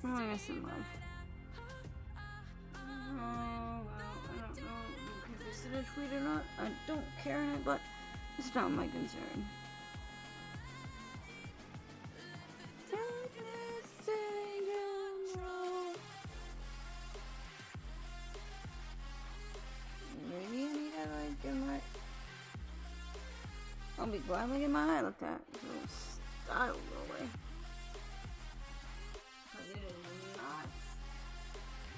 Oh, I guess some love. Oh, well, I don't know if this is a tweet or not. I don't care in it, but it's not my concern. Maybe I need to like get my. I'll be glad I get my eye looked at. Little style go away. Cause it is not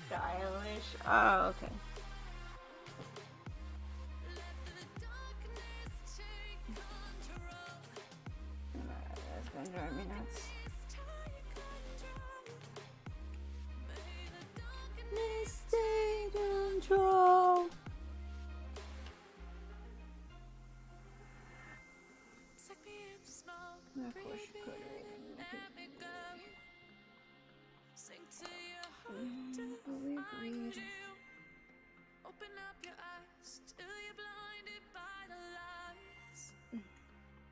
stylish. Oh, okay. That's gonna drive me nuts. Stay control. Of course you could we agreed. Open up your eyes till you're blinded by the lies,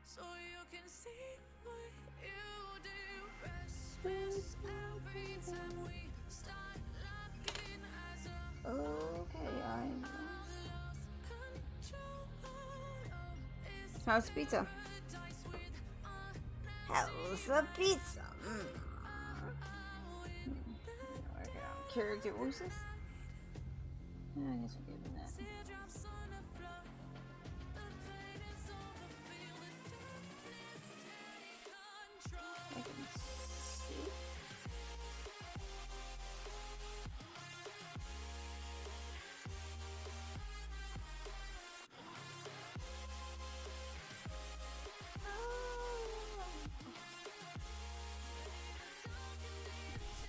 so you can see what you do. Restless every time we start locking eyes up. Okay, I how's pizza? How's the pizza? Character voices? Yeah, I guess we're giving that. I can see.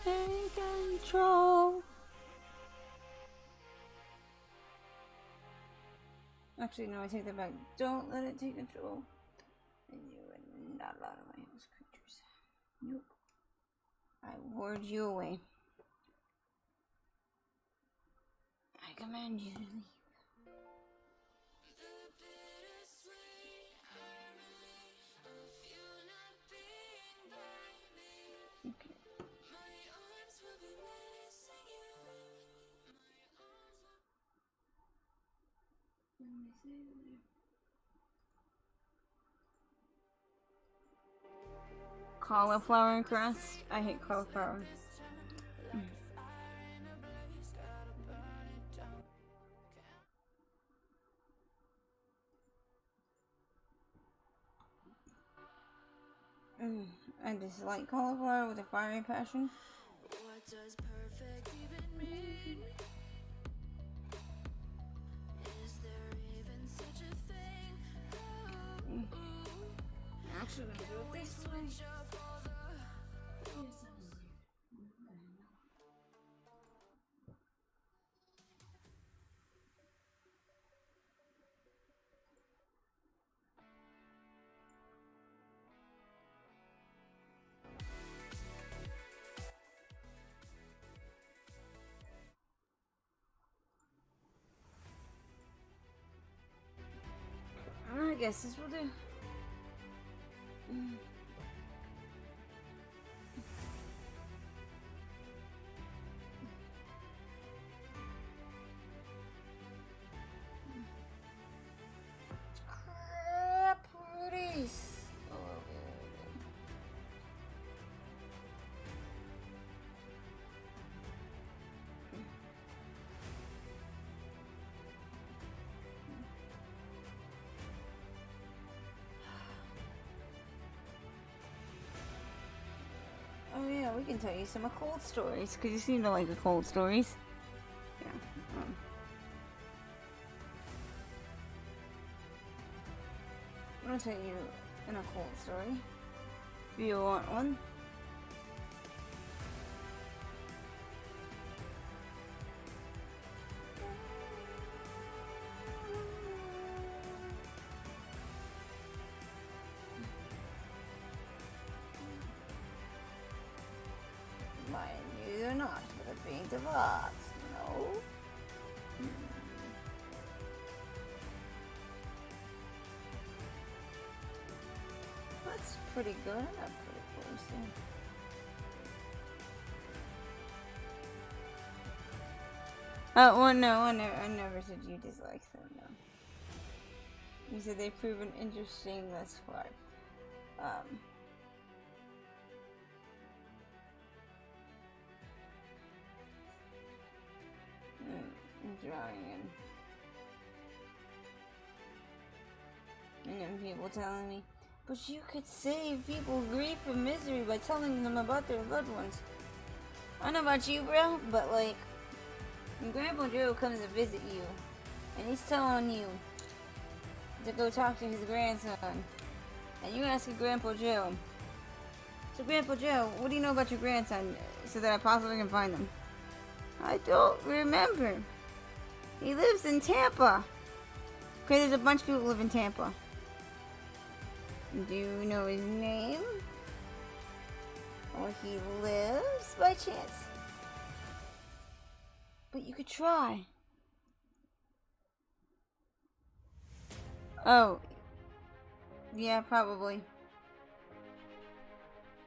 Take control. Actually, no, I take that back. Don't let it take control. And you are not allowed in my house, creatures. Nope. I ward you away. I command you to leave. Okay. Cauliflower crust? I hate cauliflower. I dislike cauliflower with a fiery passion. What does perfect even mean? Is there even such a thing? Actually, I'm gonna do it this way. I guess this will do. Crap, Rudy's. Oh yeah, we can tell you some occult stories, because you seem to like occult stories. Yeah. I'm gonna tell you an occult story. Do you want one? Mind you, they're not for the paint of arts, no. That's pretty good. I'm not pretty close. Well, no, I never said you dislike them, no. You said they've proven interesting thus far. Drawing and then people telling me, but you could save people grief and misery by telling them about their loved ones. I don't know about you, bro, but like, when Grandpa Joe comes to visit you, and he's telling you to go talk to his grandson, and you ask Grandpa Joe, so Grandpa Joe, what do you know about your grandson, so that I possibly can find them? I don't remember. He lives in Tampa. Okay, there's a bunch of people who live in Tampa. Do you know his name? Or he lives by chance? But you could try. Oh. Yeah, probably.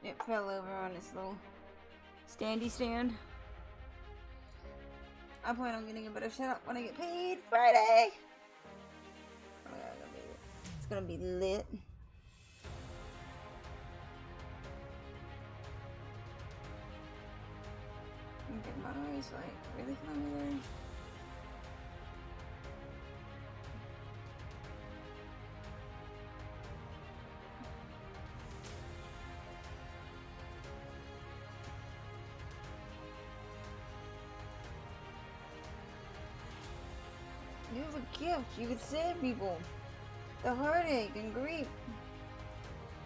It fell over on its little standy stand. I plan on getting a better setup when I get paid Friday. Oh my god, it's gonna be lit. Okay, my eyes like really familiar. You have a gift. You could save people. The heartache and grief.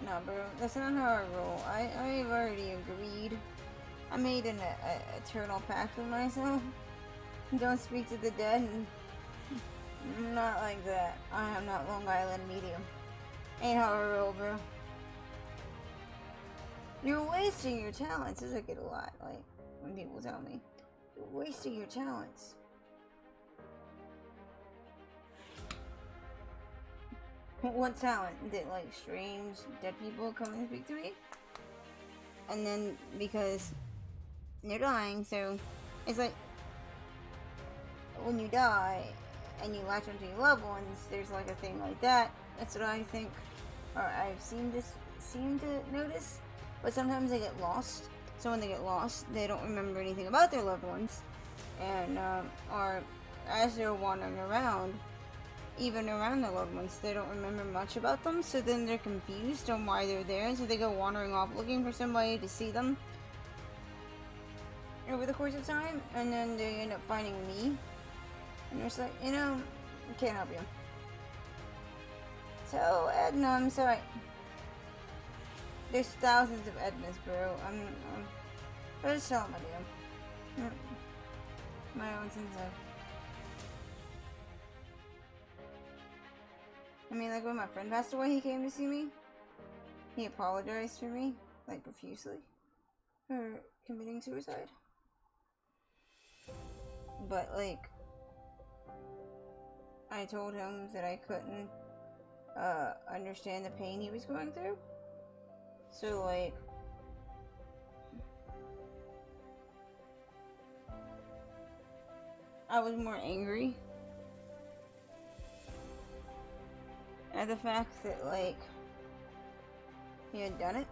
Nah, bro. That's not how I roll. I've already agreed. I made an eternal pact with myself. Don't speak to the dead. And not like that. I am not Long Island medium. Ain't how I roll, bro. You're wasting your talents. This I get a lot. Like, when people tell me. You're wasting your talents. What talent? That like strange dead people come and speak to me? And then because they're dying, so it's like when you die and you latch onto your loved ones, there's like a thing like that. That's what I think, or I've seem to notice. But sometimes they get lost. So when they get lost, they don't remember anything about their loved ones, and or as they're wandering around, even around their loved ones, they don't remember much about them. So then they're confused on why they're there, and so they go wandering off looking for somebody to see them over the course of time, and then they end up finding me, and they're just like, you know, I can't help you. So Edna, I'm sorry. There's thousands of Ednas, bro. I just tell them I do. My own sense of. I mean, like when my friend passed away, he came to see me. He apologized for me, like profusely, for committing suicide. But like, I told him that I couldn't understand the pain he was going through. So like, I was more angry at the fact that like he had done it.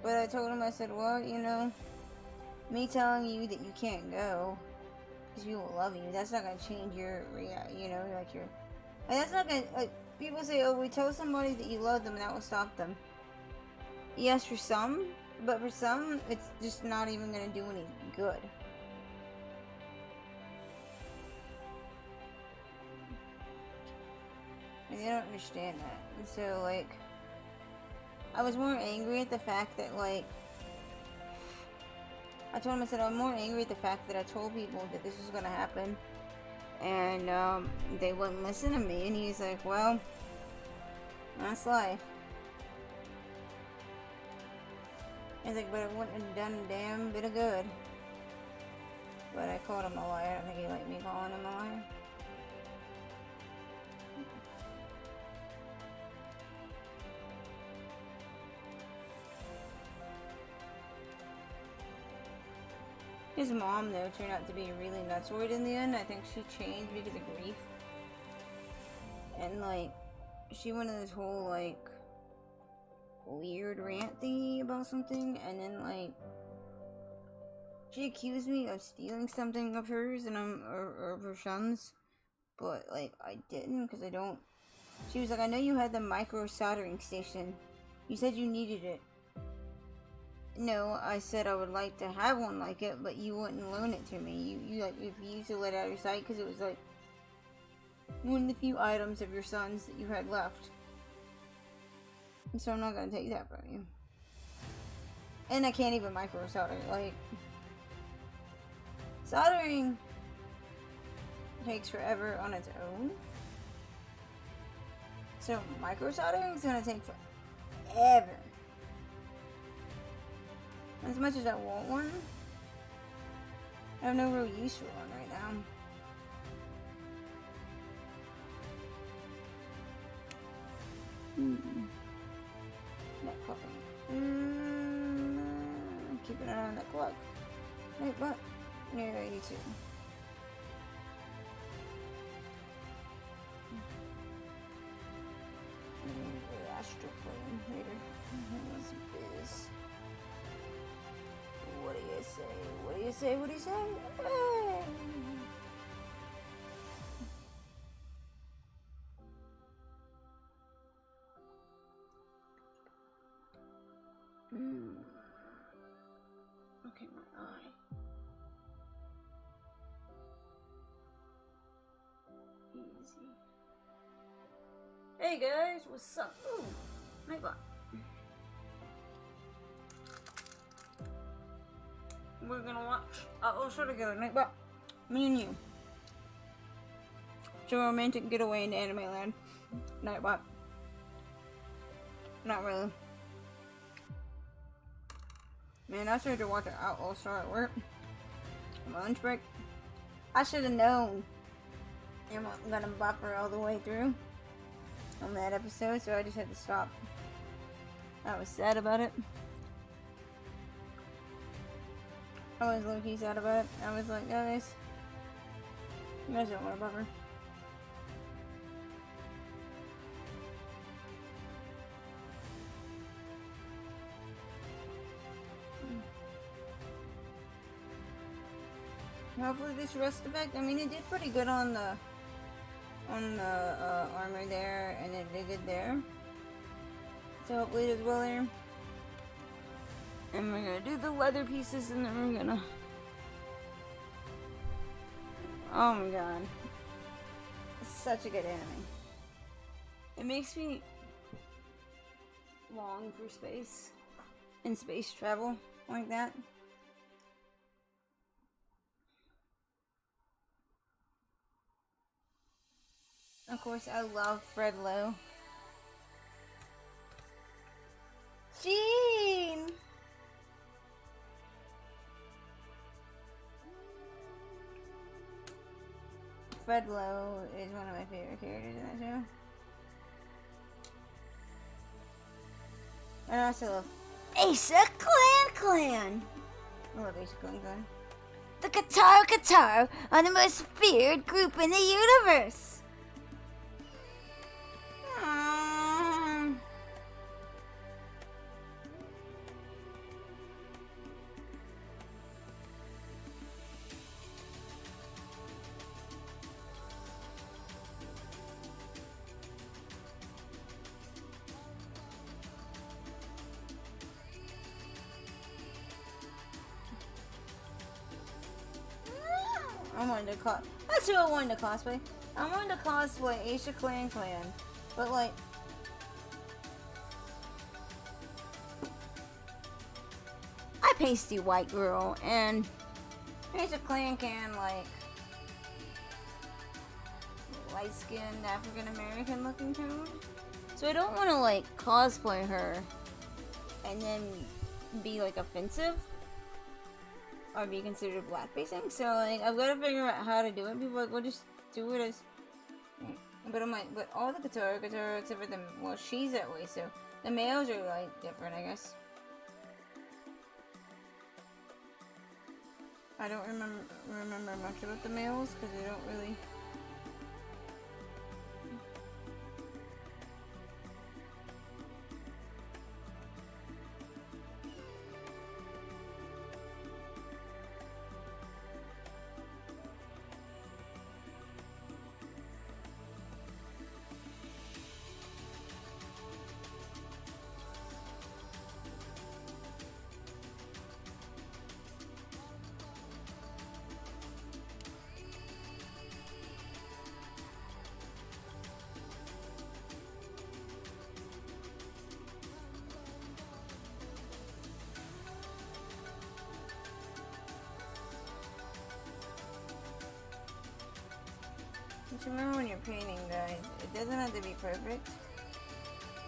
But I told him, I said, well, you know, me telling you that you can't go because people love you, that's not gonna change your you know, like your, like, that's not gonna, like, people say, oh, we tell somebody that you love them and that will stop them. Yes, for some, but for some, it's just not even gonna do any good. And they don't understand that. And so, like, I was more angry at the fact that, like, I told him, I said, I'm more angry at the fact that I told people that this was gonna happen, and they wouldn't listen to me. And he's like, well, that's life. He's like, but it wouldn't have done a damn bit of good. But I called him a liar. I don't think he liked me calling him a liar. His mom, though, turned out to be really nutsoid in the end. I think she changed because of grief. And, like, she went on this whole, like, weird rant thingy about something. And then, like, she accused me of stealing something of hers and or of her son's. But, like, I didn't because I don't. She was like, I know you had the micro soldering station. You said you needed it. No, I said I would like to have one like it, but you wouldn't loan it to me. You like refused to let it out of your sight because it was like one of the few items of your son's that you had left. And so I'm not gonna take that from you. And I can't even micro solder. Like, soldering takes forever on its own. So micro soldering is gonna take forever. As much as I want one, I have no real use for one right now. That clocking. Keeping an eye on that clock. Wait, what? Yeah, 82. Astral plane later. What's this? What do you say? What do you say? What do you say? Hey. Okay, my eye. Easy. Hey guys, what's up? Ooh, my butt. We're gonna watch our show together, Nightbot. Me and you. It's a romantic getaway into anime land. Nightbot. Not really. Man, I started to watch an Outlaw Star at work. On my lunch break. I should have known. I'm gonna buffer all the way through on that episode, so I just had to stop. I was sad about it. I was low-key sad about it. I was like, guys, you guys don't want to buffer. Hopefully this rust effect, I mean, it did pretty good on the armor there, and it did good there. So hopefully it does well there. And we're gonna do the leather pieces, and then we're gonna... Oh my god. It's such a good anime. It makes me long for space and space travel like that. Of course, I love Fred Lowe. Gene! Fred Lowe is one of my favorite characters in that show. And I also love Aisha Clan. I love Aisha Clan. The Qatar are the most feared group in the universe. I wanted to that's who I wanted to cosplay. I wanted to cosplay Aisha Clan, but like, I pasty white girl, and Aisha Clan like light skinned African American looking tone. So I don't want to like cosplay her and then be like offensive or be considered blackfacing. So like I've got to figure out how to do it. People are like, well, just do it as. But I'm like, but all the Qatar except for them. Well, she's that way, so the males are like different, I guess. I don't remember much about the males because they don't really. Just remember when you're painting, guys, it doesn't have to be perfect.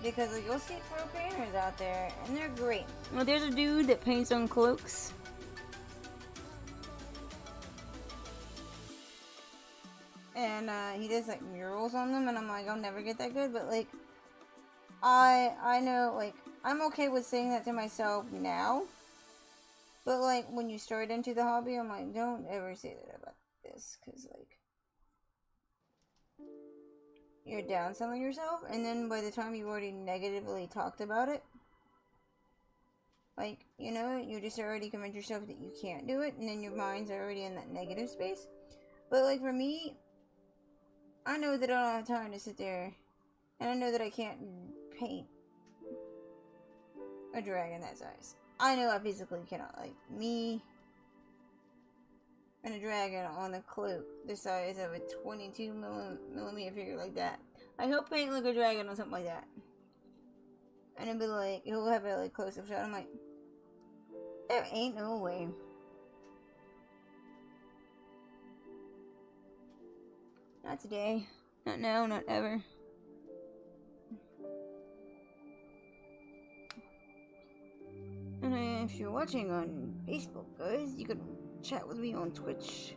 Because like, you'll see pro painters out there, and they're great. Well, there's a dude that paints on cloaks. And he does like murals on them, and I'm like, I'll never get that good. But like, I know, like, I'm okay with saying that to myself now. But like, when you start into the hobby, I'm like, don't ever say that about this, because like, you're downselling yourself, and then by the time you've already negatively talked about it, like, you know, you just already convince yourself that you can't do it, and then your mind's already in that negative space. But like, for me, I know that I don't have time to sit there, and I know that I can't paint a dragon that size. I know I physically cannot. Like, me and a dragon on a cloak the size of a 22 millimeter figure like that. Like, he'll paint like a dragon or something like that. And it'll be like, he'll have a like close-up shot. I'm like, there ain't no way. Not today. Not now, not ever. And if you're watching on Facebook, guys, you can chat with me on Twitch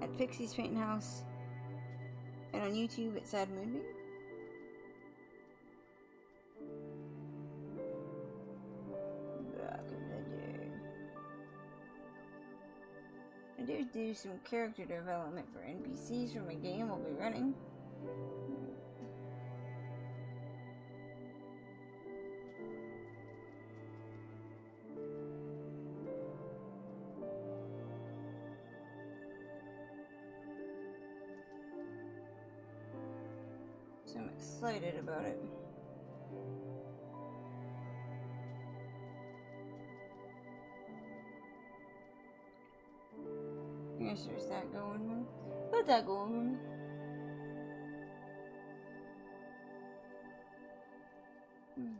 at Pixies Paint House, and on YouTube at Sad Moonbeam. Back in the day. I do some character development for NPCs for my game I'll be running. So I'm excited about it. I guess there's that going on. Let that go on. Okay.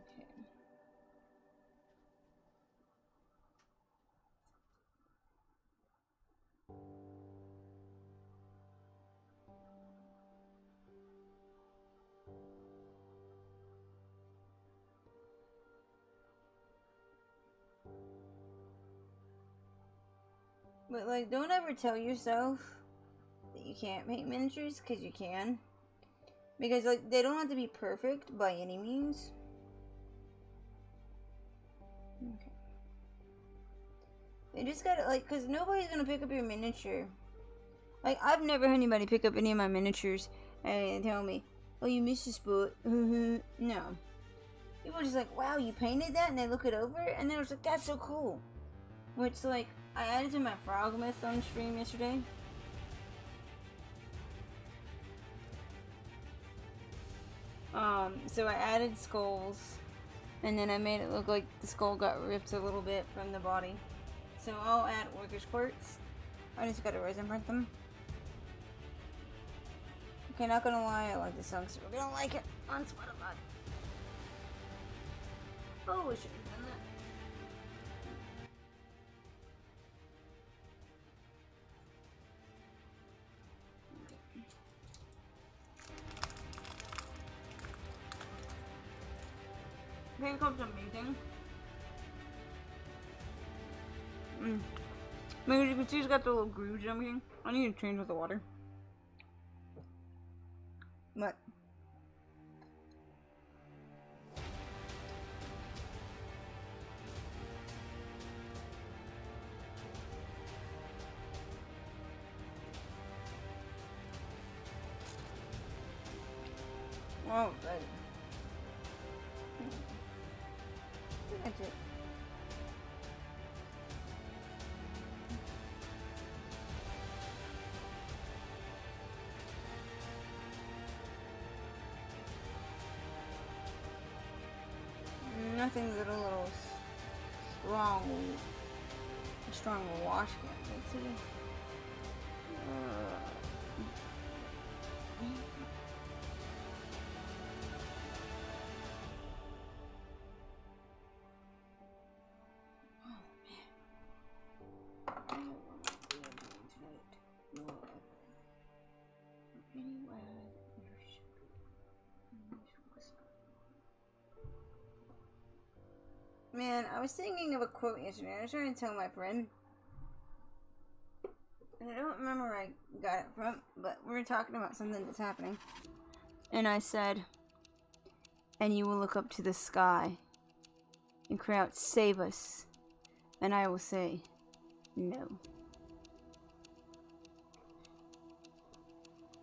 But like, don't ever tell yourself that you can't paint miniatures, because you can. Because like, they don't have to be perfect by any means. Okay. They just gotta, like, because nobody's gonna pick up your miniature. Like, I've never had anybody pick up any of my miniatures and tell me, oh, you missed a spot. No. People are just like, wow, you painted that? And they look it over, and they're just like, that's so cool. Which, like, I added to my frog myth on stream yesterday. So I added skulls, and then I made it look like the skull got ripped a little bit from the body. So I'll add workers' quartz. I just gotta resin print them. Okay, not gonna lie, I like the song, so we're gonna like it on Spotify. Oh, we should have done that. Paint color's amazing. Maybe you can see it's got the little grooves and everything. I need to change with the water. But Oh, right. That's it. Nothing that a little strong wash can't make today. Man, I was thinking of a quote yesterday. I was trying to tell my friend. And I don't remember where I got it from, but we were talking about something that's happening. And I said, and you will look up to the sky and cry out, "Save us." And I will say, "No."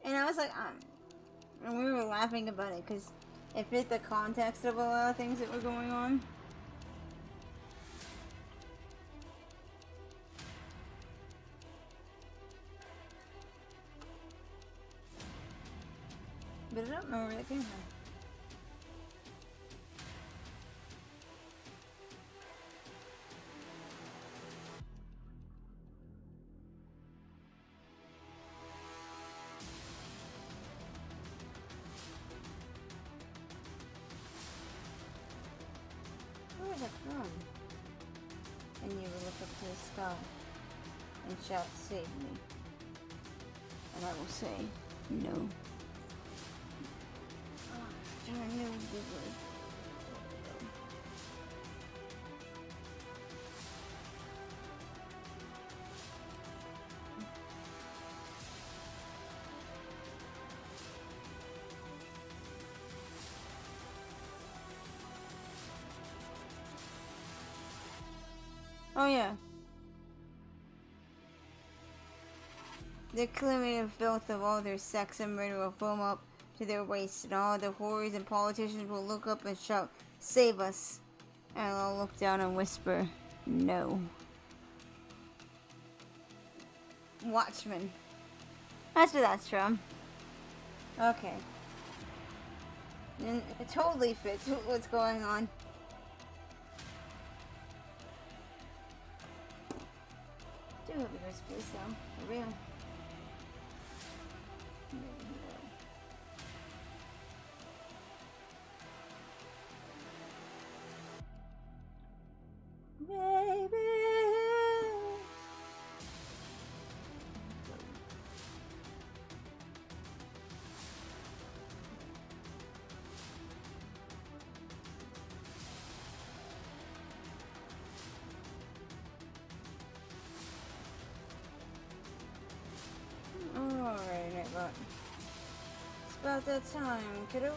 And I was like, and we were laughing about it because it fit the context of a lot of things that were going on. But I don't remember where that came from. Where was that from? And you will look up to the sky and shout, "Save me." And I will say, "No." I knew it was. Oh yeah. The calamity and filth of all their sex and murder will foam up to their waist, and all the whores and politicians will look up and shout, "Save us." And I'll look down and whisper, "No." Watchmen. That's where that's from. Okay. And it totally fits with what's going on. Do hope it was space though. For real. Baby. Alright, Nightbot. It's about that time, kiddo.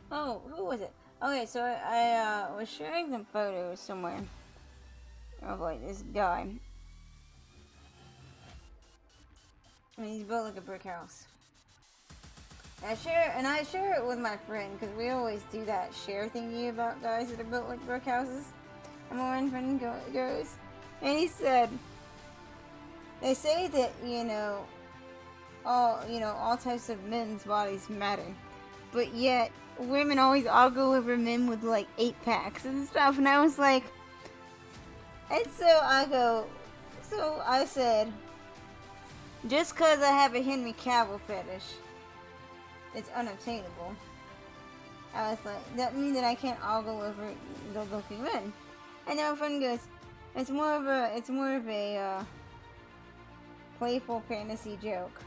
Oh, who was it? Okay, so I was sharing some photos somewhere of like this guy. And he's built like a brick house. I share it with my friend because we always do that share thingy about guys that are built like brick houses. And my one friend goes, and he said, they say that all types of men's bodies matter, but yet women always argue over men with like 8-packs and stuff. And I was like, and so I said, just because I have a Henry Cavill fetish, it's unobtainable. I was like, that means that I can't ogle over good-looking men. And then my friend goes, it's more of a playful fantasy joke.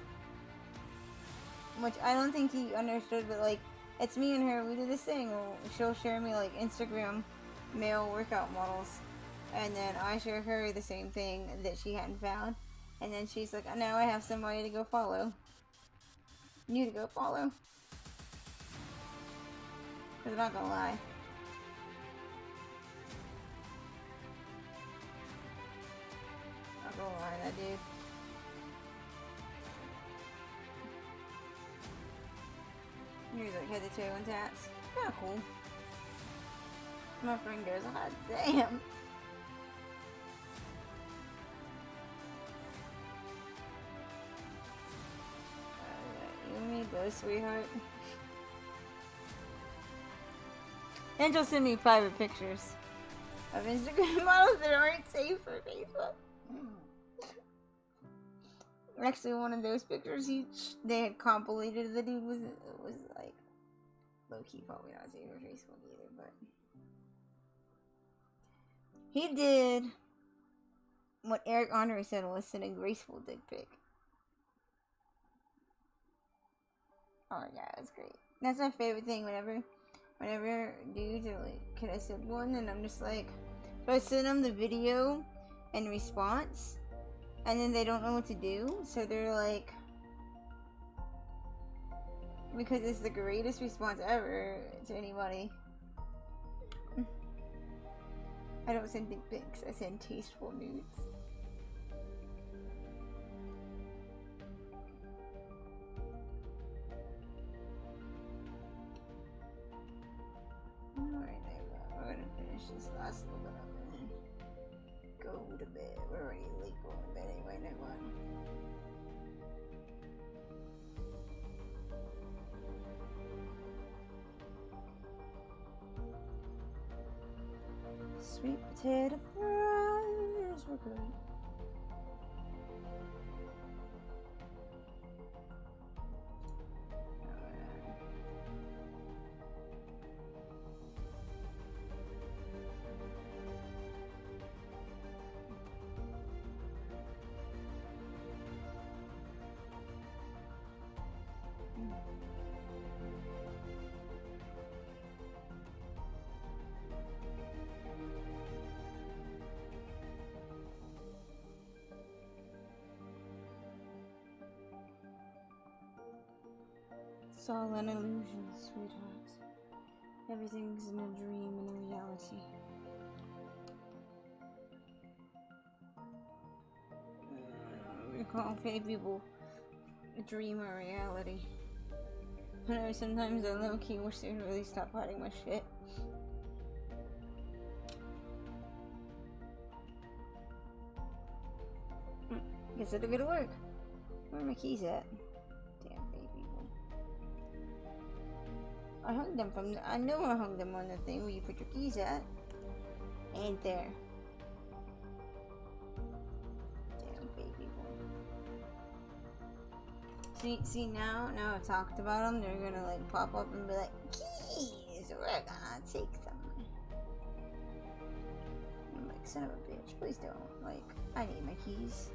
Which I don't think he understood, but like, it's me and her, we do this thing where she'll share me like Instagram male workout models. And then I share her the same thing that she hadn't found. And then she's like, now I have somebody to go follow. You to go follow. Cause I'm not gonna lie. Not gonna lie, that dude. He's like head to toe and tats. Kinda cool. My friend goes, hot damn. You and me both, sweetheart. And she'll send me private pictures of Instagram models that aren't safe for Facebook. Actually, one of those pictures they had compilated, the dude was like low-key probably not safe for Facebook either, but he did what Eric Andre said was send a graceful dick pic. Oh my god, that's great. That's my favorite thing whenever dudes are like, can I send one? And I'm just like, so I send them the video in response, and then they don't know what to do, so they're like, because it's the greatest response ever to anybody. I don't send dick pics, I send tasteful nudes. Alright, we're gonna finish this last little bit of it and go to bed. We're already late going to bed anyway, never mind. Sweet potato fries were good. It's all an illusion, sweetheart. Everything's in a dream and a reality. We call fake people a dream or reality. I know sometimes I low-key wish they'd really stop hiding my shit. Guess I had to go to work. Where are my keys at? I hung them from I know I hung them on the thing where you put your keys at. Ain't there. Damn baby boy. See now I've talked about them, they're gonna like pop up and be like, keys, we're gonna take them. I'm like, son of a bitch, please don't. Like, I need my keys.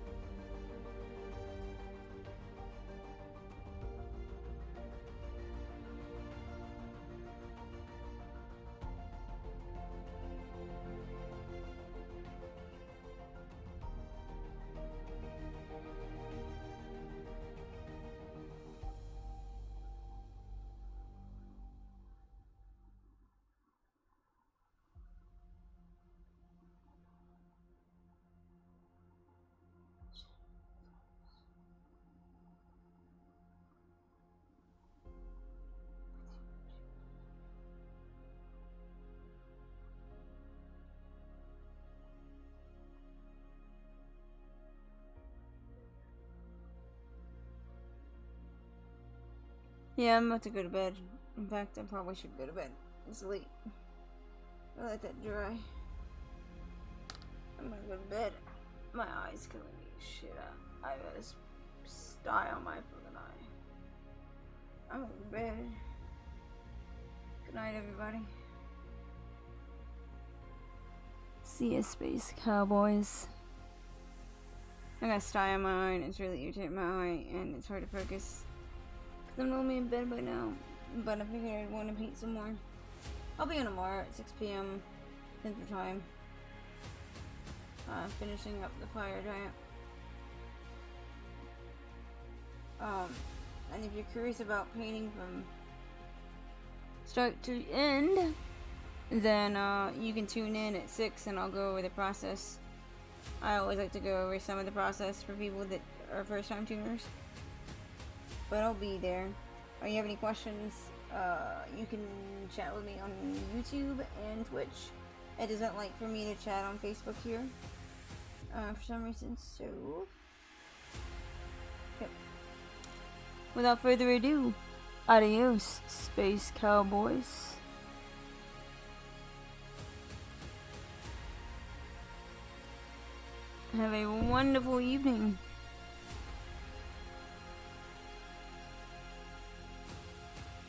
Yeah, I'm about to go to bed. In fact, I probably should go to bed. It's late. I'll let that dry. I'm gonna go to bed. My eye's killing me. Shit, I gotta style my fucking eye. I'm going to bed. Good night, everybody. See ya, Space Cowboys. I got sty on my eye, and it's really irritating my eye, and it's hard to focus. Cause I'm normally in bed by now, but I figured I'd want to paint some more. I'll be on tomorrow at 6 p.m. Central Time. Finishing up the fire giant. And if you're curious about painting from start to end, then you can tune in at 6 and I'll go over the process. I always like to go over some of the process for people that are first time tuners. But I'll be there. If you have any questions, you can chat with me on YouTube and Twitch. It doesn't like for me to chat on Facebook here. For some reason, so... Okay. Without further ado, adios, Space Cowboys. Have a wonderful evening.